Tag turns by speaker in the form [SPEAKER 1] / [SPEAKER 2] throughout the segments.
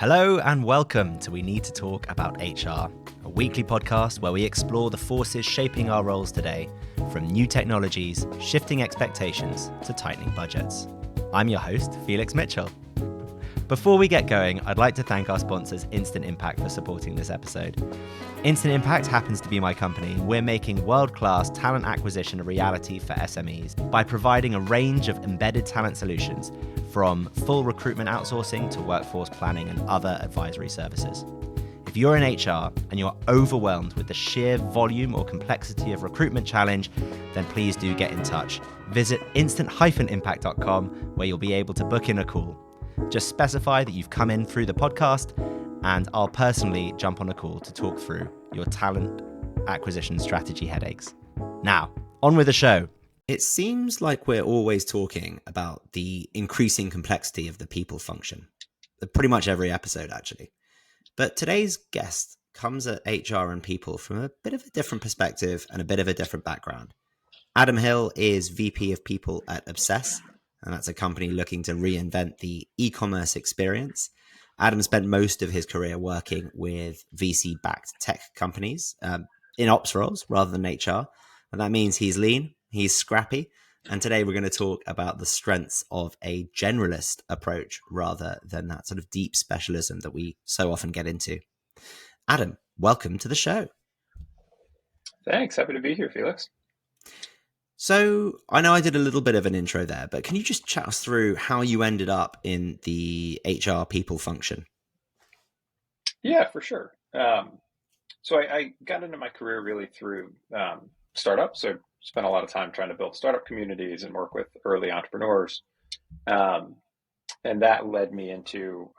[SPEAKER 1] Hello and welcome to We Need to Talk About HR, a weekly podcast where we explore the forces shaping our roles today, from new technologies, shifting expectations, to tightening budgets. I'm your host, Felix Mitchell. Before we get going, I'd like to thank our sponsors, Instant Impact, for supporting this episode. Instant Impact happens to be my company, and we're making world-class talent acquisition a reality for SMEs by providing a range of embedded talent solutions, from full recruitment outsourcing to workforce planning and other advisory services. If you're in HR and you're overwhelmed with the sheer volume or complexity of recruitment challenge, then please do get in touch. Visit instant-impact.com, where you'll be able to book in a call. Just specify that you've come in through the podcast, and I'll personally jump on a call to talk through your talent acquisition strategy headaches. Now, on with the show. It seems like we're always talking about the increasing complexity of the people function. Pretty much every episode, actually. But today's guest comes at HR and people from a bit of a different perspective and a bit of a different background. Adam Hill is VP of People at Obsess, and that's a company looking to reinvent the e-commerce experience. Adam spent most of his career working with VC-backed tech companies in ops roles rather than HR. And that means he's lean, he's scrappy. And today we're going to talk about the strengths of a generalist approach rather than that sort of deep specialism that we so often get into. Adam, welcome to the show.
[SPEAKER 2] Thanks. Happy to be here, Felix.
[SPEAKER 1] So I know I did a little bit of an intro there, but can you just chat us through how you ended up in the HR people function?
[SPEAKER 2] Yeah, for sure. So I got into my career really through startups. So I spent a lot of time trying to build startup communities and work with early entrepreneurs. And that led me into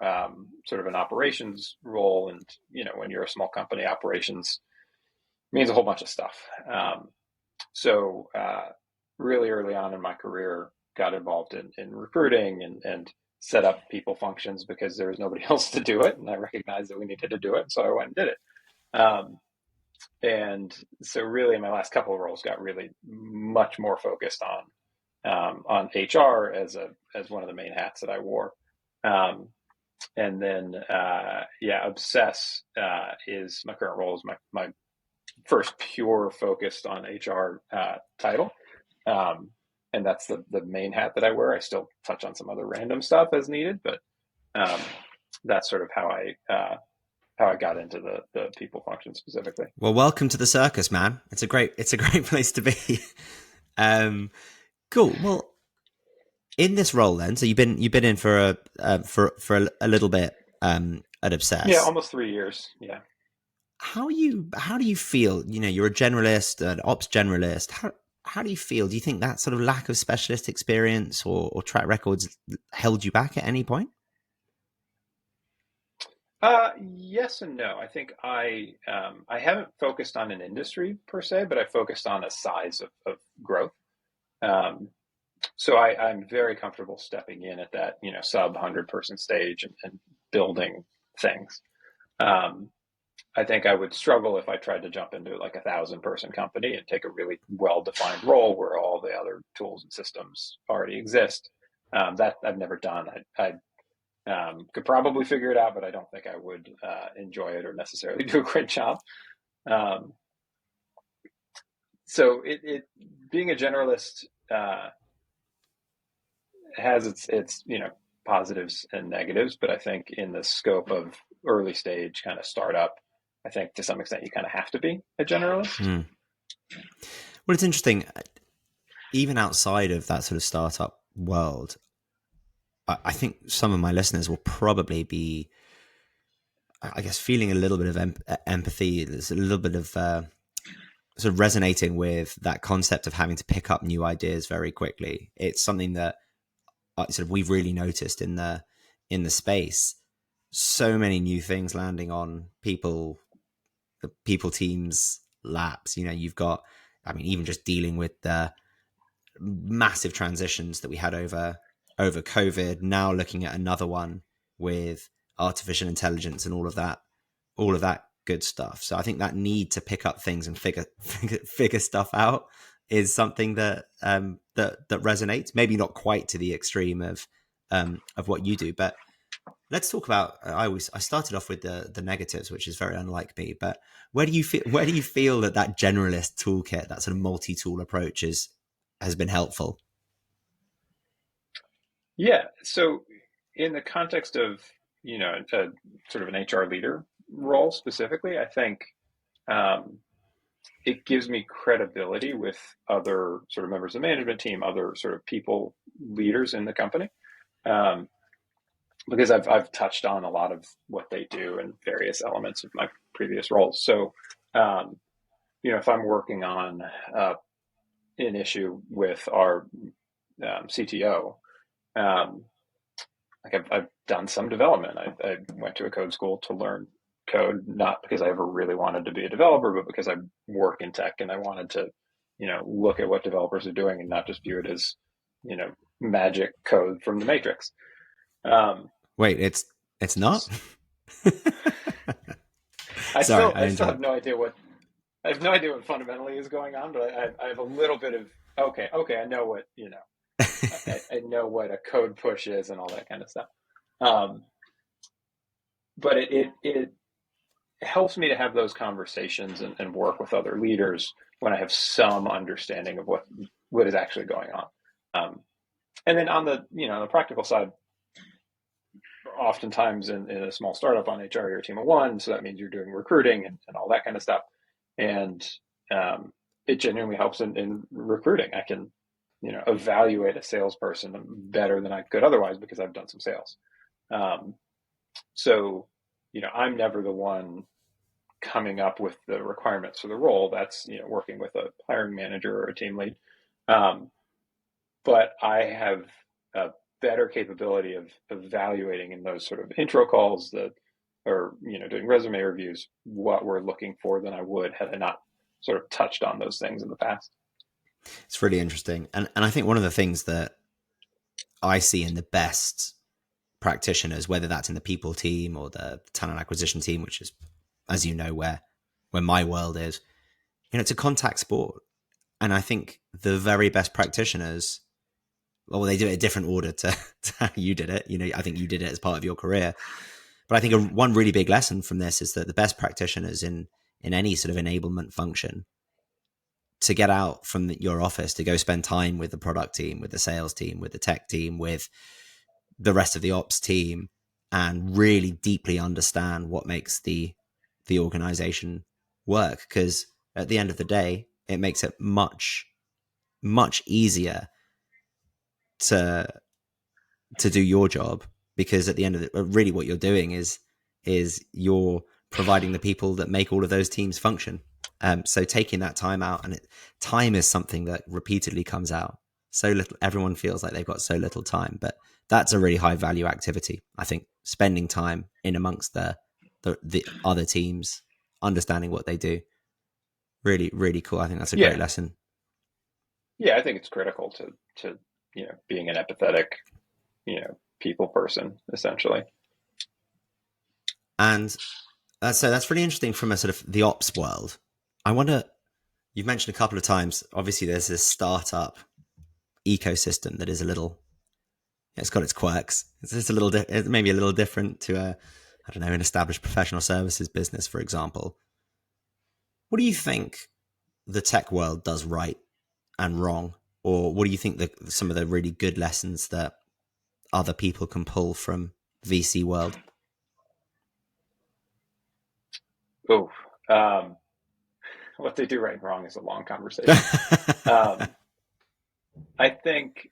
[SPEAKER 2] sort of an operations role. And, you know, when you're a small company, operations means a whole bunch of stuff. So really early on in my career, got involved in recruiting and set up people functions because there was nobody else to do it. And I recognized that we needed to do it. So I went and did it. And so really my last couple of roles got really much more focused on HR as one of the main hats that I wore. And then, Obsess is my current role, is my first pure focused on HR title. And that's the main hat that I wear. I still touch on some other random stuff as needed, but that's sort of how I got into the people function specifically.
[SPEAKER 1] Well, welcome to the circus, man. It's a great place to be. Cool. Well, in this role then, so you've been in for a little bit at Obsess.
[SPEAKER 2] Yeah, almost 3 years. Yeah.
[SPEAKER 1] How do you feel? You know, you're a generalist, an ops generalist. How do you feel? Do you think that sort of lack of specialist experience or track records held you back at any point?
[SPEAKER 2] Yes and no. I think I haven't focused on an industry per se, but I focused on a size of growth. So I'm very comfortable stepping in at that, you know, sub 100-person stage and building things. I think I would struggle if I tried to jump into like 1,000-person company and take a really well-defined role where all the other tools and systems already exist. That I've never done. I could probably figure it out, but I don't think I would enjoy it or necessarily do a great job. So it being a generalist has its you know, positives and negatives, but I think in the scope of early stage kind of startup, I think to some extent you kind of have to be a generalist.
[SPEAKER 1] Mm. Well, it's interesting. Even outside of that sort of startup world, I think some of my listeners will probably be, I guess, feeling a little bit of empathy. There's a little bit of sort of resonating with that concept of having to pick up new ideas very quickly. It's something that sort of we've really noticed in the space. So many new things landing on the people teams laps. You know, you've got, I mean, even just dealing with the massive transitions that we had over COVID, now looking at another one with artificial intelligence and all of that good stuff. So I think that need to pick up things and figure stuff out is something that that resonates. Maybe not quite to the extreme of what you do, but Let's talk about. I started off with the negatives, which is very unlike me. But where do you feel that generalist toolkit, that sort of multi tool approach, has been helpful?
[SPEAKER 2] Yeah. So in the context of, a sort of an HR leader role specifically, I think um, it gives me credibility with other sort of members of the management team, other sort of people leaders in the company. Um, because I've touched on a lot of what they do in various elements of my previous roles. So, um, if I'm working on an issue with our CTO, um, like I've done some development. I went to a code school to learn code, not because I ever really wanted to be a developer, but because I work in tech and I wanted to, look at what developers are doing and not just view it as, magic code from the Matrix. Um,
[SPEAKER 1] Wait, it's not.
[SPEAKER 2] I
[SPEAKER 1] Sorry,
[SPEAKER 2] still
[SPEAKER 1] I
[SPEAKER 2] I still
[SPEAKER 1] interrupt.
[SPEAKER 2] have no idea what I have no idea what fundamentally is going on, but I have a little bit of okay. I know what I know what a code push is and all that kind of stuff. Um, but it helps me to have those conversations and work with other leaders when I have some understanding of what is actually going on. Um, and then on the the practical side, oftentimes in a small startup on HR, you're a team of one, so that means you're doing recruiting and all that kind of stuff. And um, it genuinely helps in recruiting. I can evaluate a salesperson better than I could otherwise because I've done some sales. Um, so I'm never the one coming up with the requirements for the role. That's working with a hiring manager or a team lead. Um, but I have a better capability of evaluating in those sort of intro calls that, or doing resume reviews, what we're looking for than I would had I not sort of touched on those things in the past.
[SPEAKER 1] It's really interesting, and I think one of the things that I see in the best practitioners, whether that's in the people team or the talent acquisition team, which is, as you know, where my world is, it's a contact sport. And I think the very best practitioners, well, they do it in a different order to how you did it. I think you did it as part of your career. But I think one really big lesson from this is that the best practitioners in any sort of enablement function, to get out from your office to go spend time with the product team, with the sales team, with the tech team, with the rest of the ops team, and really deeply understand what makes the organization work. Because at the end of the day, it makes it much easier to do your job, because at the end of it, really what you're doing is you're providing the people that make all of those teams function. So taking that time out, and time is something that repeatedly comes out. So little, everyone feels like they've got so little time, but that's a really high value activity. I think spending time in amongst the other teams, understanding what they do, really really cool. I think that's a great
[SPEAKER 2] Yeah,
[SPEAKER 1] lesson.
[SPEAKER 2] yeah, I think it's critical to being an empathetic people person essentially.
[SPEAKER 1] And so that's really interesting from a sort of the ops world. I wonder, you've mentioned a couple of times, obviously there's this startup ecosystem that is a little, it's got its quirks. It's just a little, maybe a little different to I don't know, an established professional services business, for example. What do you think the tech world does right and wrong? Or what do you think some of the really good lessons that other people can pull from VC world?
[SPEAKER 2] Oh, um, what they do right and wrong is a long conversation. Um, I think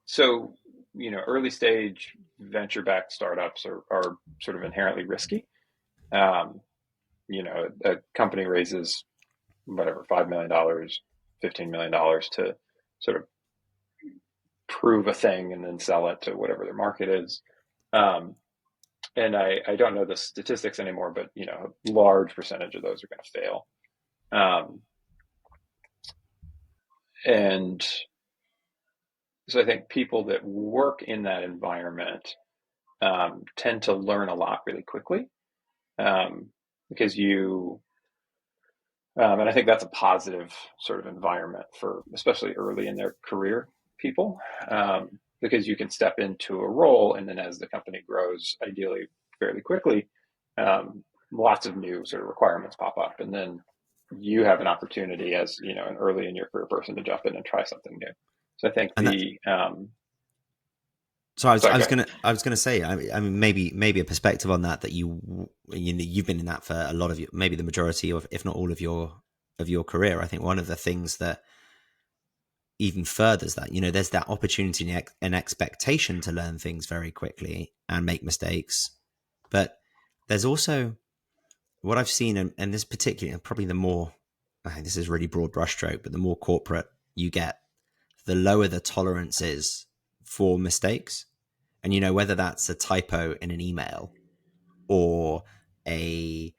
[SPEAKER 2] so. Early stage venture backed startups are sort of inherently risky. Um, a company raises whatever $5 million, $15 million to sort of prove a thing and then sell it to whatever their market is. Um, and I don't know the statistics anymore, but a large percentage of those are going to fail. Um, and so I think people that work in that environment tend to learn a lot really quickly, um, because and I think that's a positive sort of environment for especially early in their career people. because you can step into a role, and then as the company grows, ideally fairly quickly, lots of new sort of requirements pop up, and then you have an opportunity as an early in your career person to jump in and try something new. So I think
[SPEAKER 1] And that,
[SPEAKER 2] the
[SPEAKER 1] so
[SPEAKER 2] sorry, go ahead.
[SPEAKER 1] I was gonna say, I mean, maybe a perspective on that you've been in that for a lot of your, maybe the majority of, if not all of your career. I think one of the things that even furthers that, there's that opportunity and expectation to learn things very quickly and make mistakes, but there's also what I've seen, and this particularly, probably the more, I think this is really broad brushstroke, but the more corporate you get, the lower the tolerance is for mistakes. And whether that's a typo in an email or an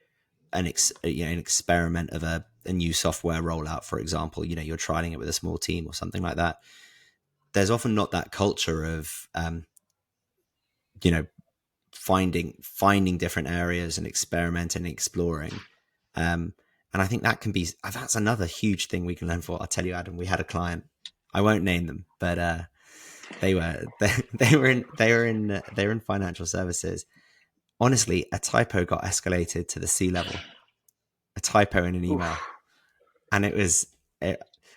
[SPEAKER 1] experiment of a new software rollout, for example, you're trialing it with a small team or something like that. There's often not that culture of you know finding different areas and experimenting and exploring. And I think that's another huge thing we can learn for. I'll tell you, Adam, we had a client, I won't name them, but they were in financial services. Honestly, a typo got escalated to the C-level, a typo in an email.
[SPEAKER 2] Oof.
[SPEAKER 1] And it was,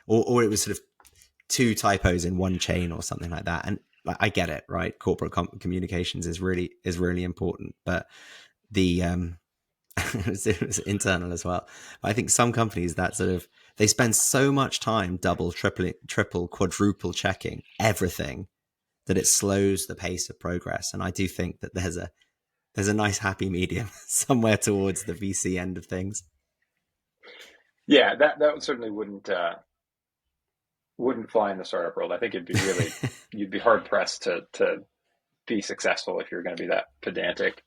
[SPEAKER 1] or it was sort of two typos in one chain or something like that. And like, I get it, right? Corporate communications is really important, but the, it was internal as well. I think some companies that sort of, they spend so much time double, triple, quadruple checking everything that it slows the pace of progress. And I do think that there's a nice happy medium somewhere towards the VC end of things.
[SPEAKER 2] Yeah, that certainly wouldn't fly in the startup world. I think you'd be hard pressed to be successful if you're going to be that pedantic.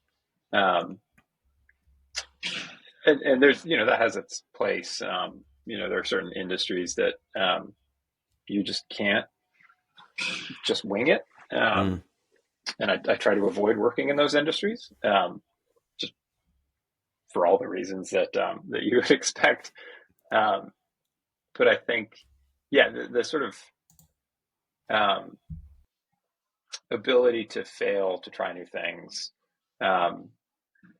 [SPEAKER 2] Um, and there's, that has its place. There are certain industries that you just can't just wing it.
[SPEAKER 1] Mm.
[SPEAKER 2] And I try to avoid working in those industries, just for all the reasons that you would expect. But I think, yeah, the sort of um, ability to fail, to try new things.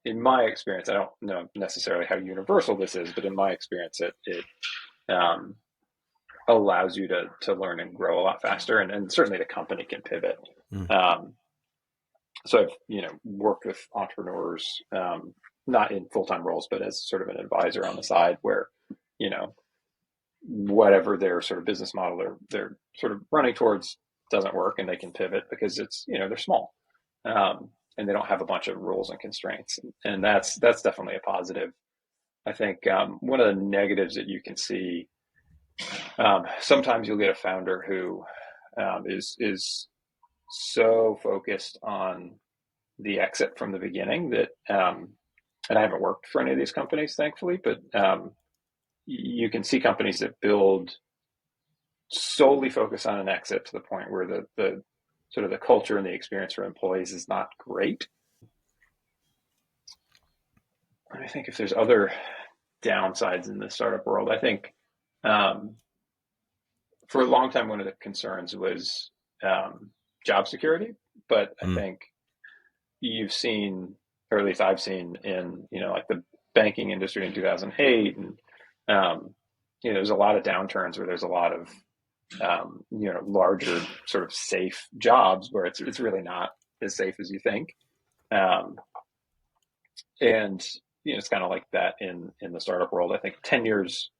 [SPEAKER 2] In my experience, I don't know necessarily how universal this is, but in my experience, it um, allows you to learn and grow a lot faster, and certainly the company can pivot.
[SPEAKER 1] Mm.
[SPEAKER 2] So I've worked with entrepreneurs, not in full-time roles, but as sort of an advisor on the side, where you know whatever their sort of business model they're sort of running towards doesn't work, and they can pivot because it's they're small, and they don't have a bunch of rules and constraints, and that's definitely a positive. I think one of the negatives that you can see, sometimes you'll get a founder who is so focused on the exit from the beginning that, and I haven't worked for any of these companies, thankfully, but you can see companies that build solely focus on an exit to the point where the sort of the culture and the experience for employees is not great. I think if there's other downsides in the startup world, I think for a long time, one of the concerns was job security. But I think you've seen, or at least I've seen in, like the banking industry in 2008, and there's a lot of downturns where there's a lot of larger sort of safe jobs where it's really not as safe as you think. And it's kind of like that in the startup world. I think 10 years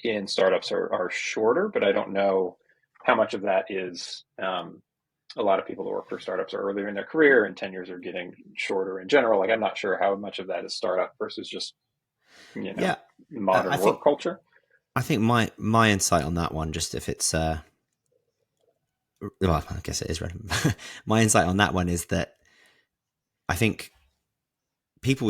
[SPEAKER 2] in startups are shorter, but I don't know how much of that is a lot of people that work for startups are earlier in their career, and 10 years are getting shorter in general. Like, I'm not sure how much of that is startup versus just modern work culture.
[SPEAKER 1] I think my insight on that one, just if it's well, I guess it is relevant. My insight on that one is that I think people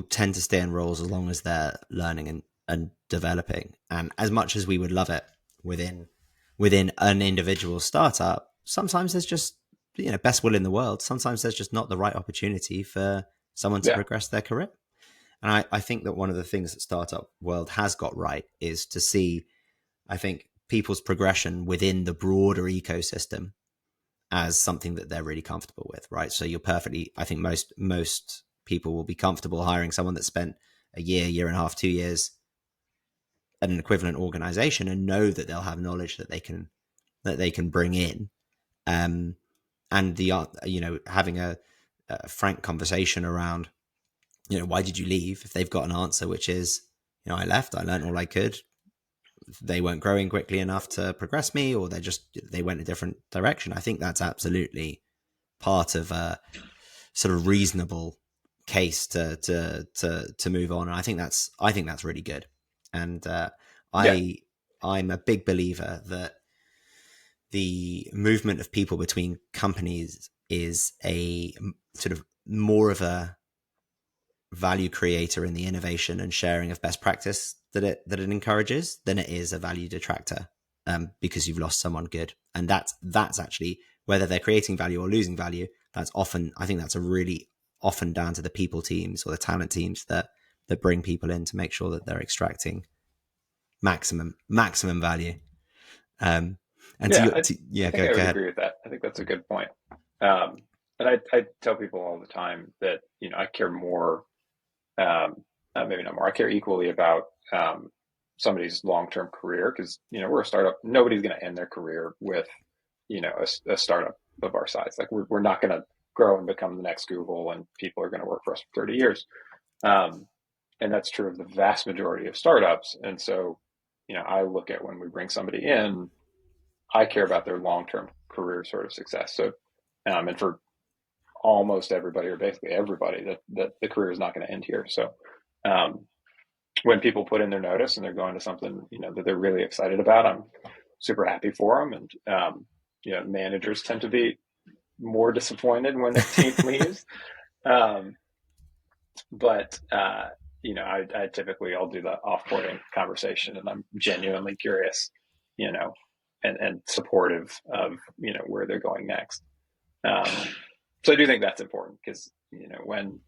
[SPEAKER 1] tend to stay in roles as long as they're learning and developing. And as much as we would love it within an individual startup, sometimes there's just best will in the world. Sometimes there's just not the right opportunity for someone to progress their career. And I think that one of the things that startup world has got right is to see, I think, people's progression within the broader ecosystem as something that they're really comfortable with, right? So I think most people will be comfortable hiring someone that spent a year and a half, 2 years at an equivalent organization and know that they'll have knowledge that they can bring in. And having a frank conversation around, why did you leave? If they've got an answer, which is, I left, I learned all I could. They weren't growing quickly enough to progress me, or they went a different direction. I think that's absolutely part of a sort of reasonable case to move on. And I think that's really good. And
[SPEAKER 2] Yeah.
[SPEAKER 1] I'm a big believer that the movement of people between companies is a sort of more of a value creator in the innovation and sharing of best practice that it encourages than it is a value detractor, because you've lost someone good. And that's actually, whether they're creating value or losing value, I think that's a really often down to the people teams or the talent teams that bring people in to make sure that they're extracting maximum value. And
[SPEAKER 2] Yeah, I
[SPEAKER 1] go
[SPEAKER 2] think I would
[SPEAKER 1] ahead.
[SPEAKER 2] agree with that. I think that's a good point. And I tell people all the time that, I care more, maybe not more, I care equally about somebody's long-term career, because, we're a startup. Nobody's going to end their career with, a startup of our size. Like we're not going to grow and become the next Google and people are going to work for us for 30 years. And that's true of the vast majority of startups. And so, I look at when we bring somebody in, I care about their long-term career sort of success. So, and for almost everybody, or basically everybody, that the career is not going to end here. So, when people put in their notice and they're going to something, that they're really excited about, I'm super happy for them. And, managers tend to be more disappointed when their team leaves. But, I typically, I'll do the offboarding conversation, and I'm genuinely curious, and supportive of, where they're going next. So I do think that's important, because, when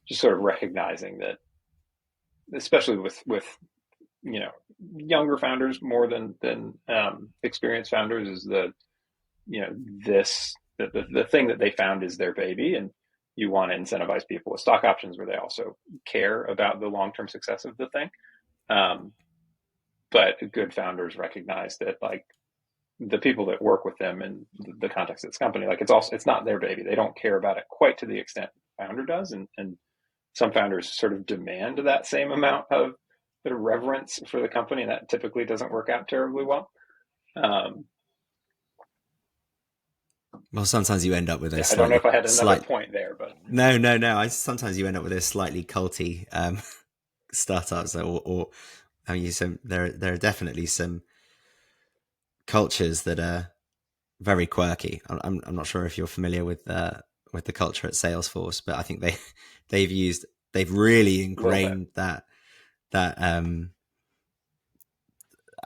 [SPEAKER 2] just sort of recognizing that, especially with younger founders more than experienced founders, is the the thing that they found is their baby, and you want to incentivize people with stock options where they also care about the long-term success of the thing. But good founders recognize that, like, the people that work with them in the context of this company, like, it's not their baby. They don't care about it quite to the extent the founder does, and some founders sort of demand that same amount of reverence for the company, and that typically doesn't work out terribly well.
[SPEAKER 1] Well, sometimes you end up with a
[SPEAKER 2] I don't know
[SPEAKER 1] slightly
[SPEAKER 2] if I had another point there, but
[SPEAKER 1] no. Sometimes you end up with a slightly culty startups, or I mean, there are definitely some cultures that are very quirky. I'm not sure if you're familiar with the culture at Salesforce, but I think they've really ingrained that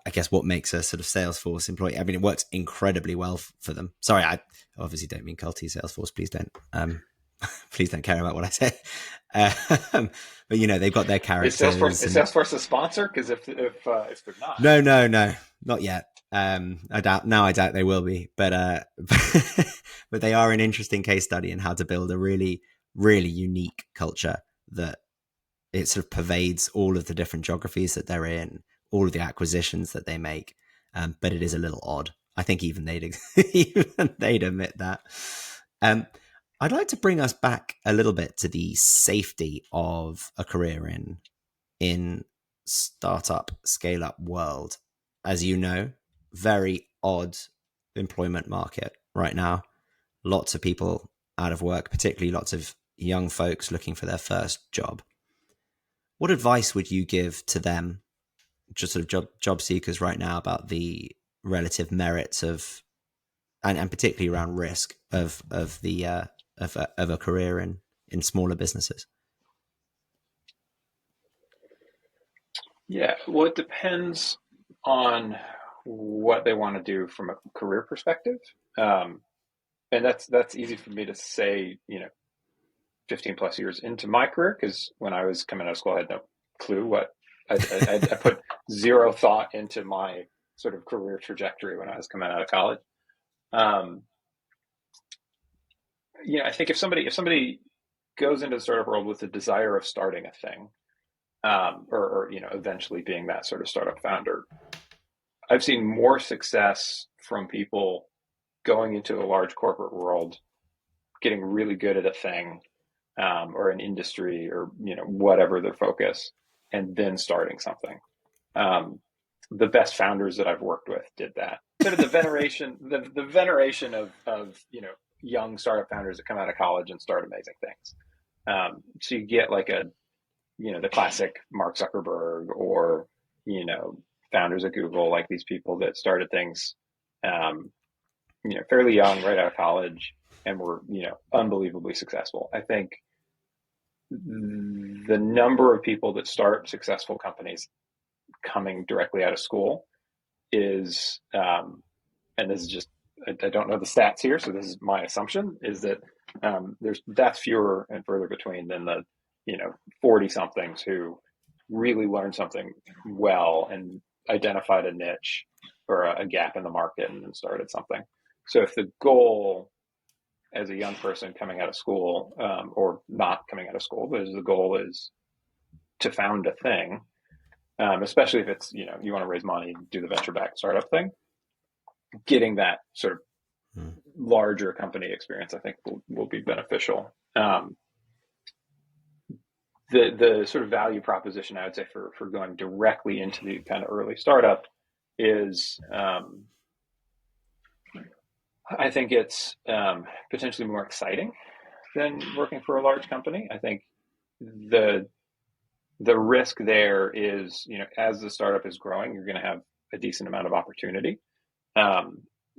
[SPEAKER 1] I guess what makes a sort of Salesforce employee. I mean, it works incredibly well for them. Sorry, I obviously don't mean culty Salesforce. Please don't. Please don't care about what I say. But they've got their characters.
[SPEAKER 2] Is Salesforce a sponsor? Because if they're not,
[SPEAKER 1] no, not yet. I doubt they will be, but but they are an interesting case study in how to build a really, really unique culture that it sort of pervades all of the different geographies that they're in, all of the acquisitions that they make. But it is a little odd. I think even they'd admit that. I'd like to bring us back a little bit to the safety of a career in startup scale up world. As you know, very odd employment market right now. Lots of people out of work, particularly lots of young folks looking for their first job. What advice would you give to them, just sort of job seekers right now, about the relative merits of, and particularly around risk of a career in smaller businesses?
[SPEAKER 2] Yeah, well, it depends on what they want to do from a career perspective. And that's easy for me to say, 15 plus years into my career, because when I was coming out of school, I had no clue what I put zero thought into my sort of career trajectory when I was coming out of college. I think if somebody goes into the startup world with the desire of starting a thing, or eventually being that sort of startup founder, I've seen more success from people going into a large corporate world, getting really good at a thing, or an industry, or whatever their focus, and then starting something. Um, the best founders that I've worked with did that. Sort of the veneration of young startup founders that come out of college and start amazing things. So you get like the classic Mark Zuckerberg, or you know founders of Google, like these people that started things um, fairly young, right out of college, and were unbelievably successful. I think the number of people that start successful companies coming directly out of school is, and this is just, I don't know the stats here, so this is my assumption, is that that's fewer and further between than the 40 somethings who really learned something well and identified a niche or a gap in the market and then started something. So if the goal as a young person coming out of school, or not coming out of school, but as the goal is to found a thing, especially if it's you want to raise money, do the venture backed startup thing, getting that sort of
[SPEAKER 1] Mm.
[SPEAKER 2] larger company experience, I think will be beneficial. The sort of value proposition, I would say, for going directly into the kind of early startup is, I think it's potentially more exciting than working for a large company. I think the risk there is, as the startup is growing, you're going to have a decent amount of opportunity.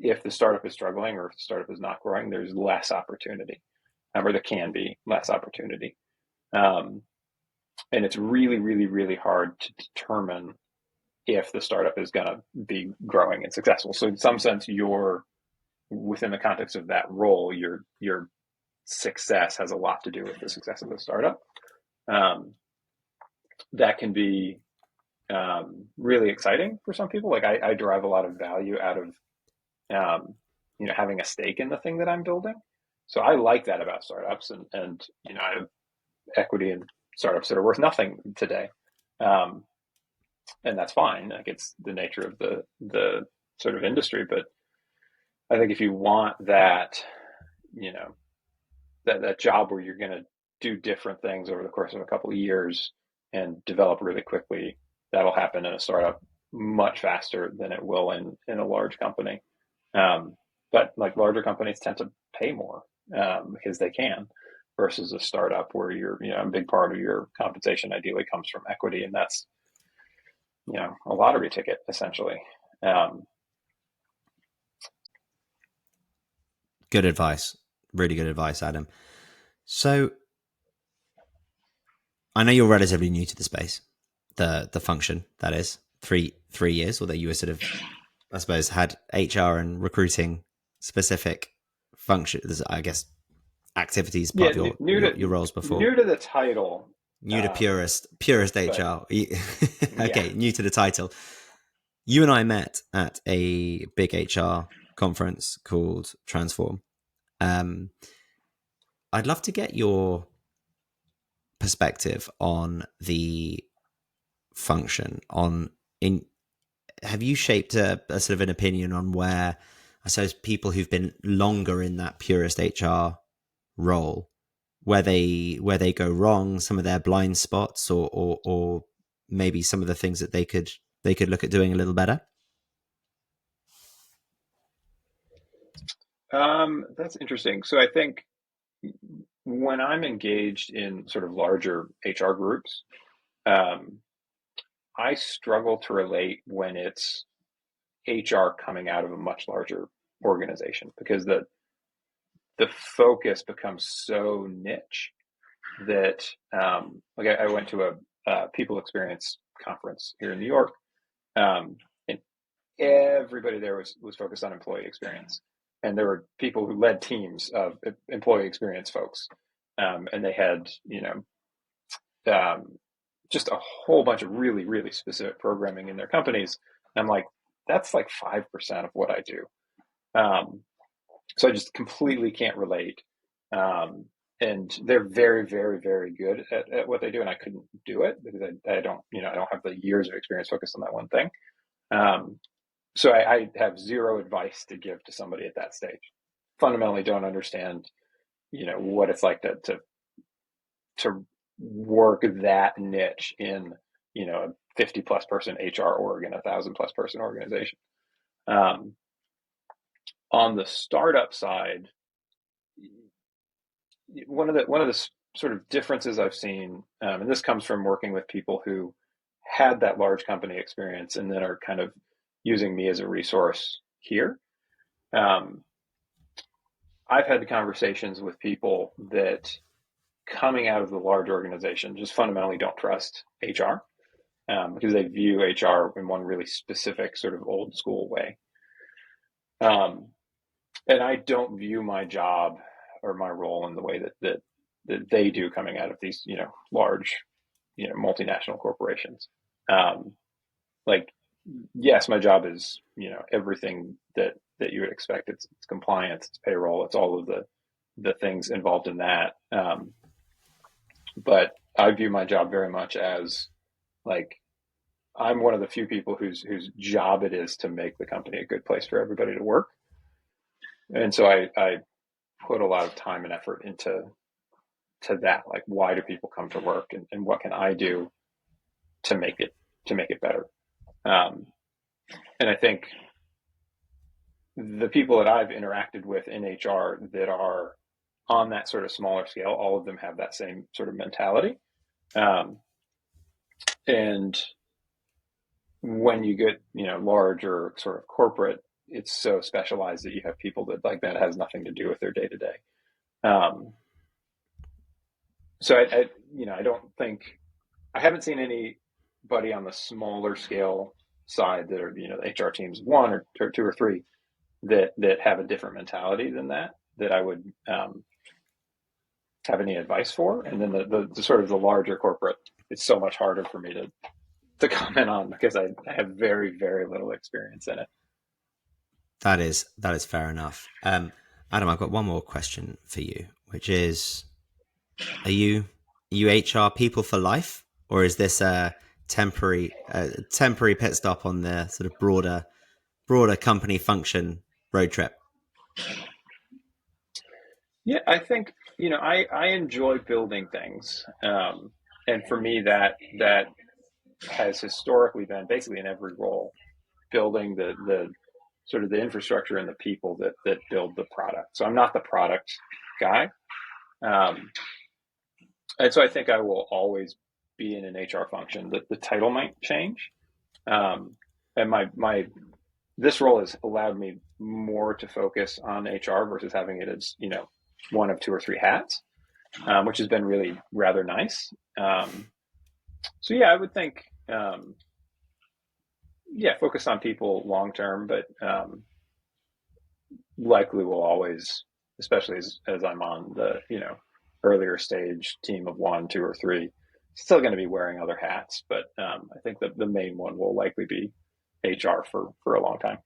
[SPEAKER 2] If the startup is struggling, or if the startup is not growing, there's less opportunity, or there can be less opportunity. Um, and it's really, really, really hard to determine if the startup is going to be growing and successful. So in some sense, you're within the context of that role, your success has a lot to do with the success of the startup. Um, that can be really exciting for some people. Like I derive a lot of value out of having a stake in the thing that I'm building. So I like that about startups, and I have equity in startups that are worth nothing today, um, and that's fine. Like, it's the nature of the sort of industry. But I think if you want that, you know, that job where you're going to do different things over the course of a couple of years and develop really quickly, that'll happen in a startup much faster than it will in a large company. But like larger companies tend to pay more, because they can, versus a startup where a big part of your compensation ideally comes from equity, and that's a lottery ticket essentially. Um,
[SPEAKER 1] Good advice. Really good advice, Adam. So I know you're relatively new to the space, the function, that is, 3 years, although you were sort of, I suppose, had HR and recruiting specific functions, I guess, activities part
[SPEAKER 2] yeah,
[SPEAKER 1] of
[SPEAKER 2] new to
[SPEAKER 1] your roles before.
[SPEAKER 2] new to the title,
[SPEAKER 1] New to purist
[SPEAKER 2] but
[SPEAKER 1] HR.
[SPEAKER 2] yeah.
[SPEAKER 1] Okay, new to the title. You and I met at a big HR conference called Transform. Um, I'd love to get your perspective on the function. Have you shaped a sort of an opinion on where, I suppose, people who've been longer in that purist HR role, where they go wrong, some of their blind spots, or maybe some of the things that they could look at doing a little better?
[SPEAKER 2] That's interesting. So I think when I'm engaged in sort of larger HR groups, um, I struggle to relate when it's HR coming out of a much larger organization, because the focus becomes so niche that, like, I went to a people experience conference here in New York, and everybody there was focused on employee experience, and there were people who led teams of employee experience folks, and they had um, just a whole bunch of really, really specific programming in their companies. And I'm like, that's like 5% of what I do. Um, so I just completely can't relate Um, and they're very, very, very good at what they do. And I couldn't do it because I don't, I don't have the years of experience focused on that one thing. Um, so I have zero advice to give to somebody at that stage. Fundamentally don't understand, what it's like to work that niche in, a 50 plus person HR org and 1,000 plus person organization. Um, on the startup side, one of the sort of differences I've seen, and this comes from working with people who had that large company experience and then are kind of using me as a resource here. Um, I've had conversations with people that coming out of the large organization just fundamentally don't trust HR, because they view HR in one really specific sort of old school way. Um, and I don't view my job or my role in the way that they do coming out of these, large, multinational corporations. Um, like, yes, my job is, everything that you would expect. It's compliance, it's payroll, it's all of the things involved in that. But I view my job very much as like I'm one of the few people whose job it is to make the company a good place for everybody to work. And so I put a lot of time and effort into that. Like, why do people come to work, and what can I do to make it better? Um, and I think the people that I've interacted with in HR that are on that sort of smaller scale, all of them have that same sort of mentality. Um, and when you get, large or sort of corporate, it's so specialized that you have people that has nothing to do with their day to day. So I don't think I haven't seen anybody on the smaller scale side that are, the HR teams one or two or three that have a different mentality than that I would have any advice for. And then the sort of the larger corporate, it's so much harder for me to comment on because I have very, very little experience in it.
[SPEAKER 1] That is fair enough. Adam, I've got one more question for you, which is: Are you HR people for life, or is this a temporary pit stop on the sort of broader company function road trip?
[SPEAKER 2] Yeah, I think, I enjoy building things. And for me, that has historically been basically in every role, building the sort of the infrastructure and the people that build the product. So I'm not the product guy. Um, and so I think I will always be in an HR function. The title might change. And my this role has allowed me more to focus on HR versus having it as, one of two or three hats, which has been really rather nice. So yeah, I would think, yeah, focus on people long term, but likely will always, especially as I'm on the, earlier stage team of one, two, or three, still going to be wearing other hats. But I think that the main one will likely be HR for a long time.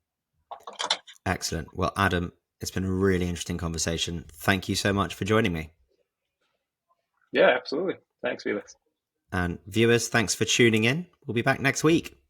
[SPEAKER 1] Excellent. Well, Adam, it's been a really interesting conversation. Thank you so much for joining me.
[SPEAKER 2] Yeah, absolutely. Thanks, Felix.
[SPEAKER 1] And viewers, thanks for tuning in. We'll be back next week.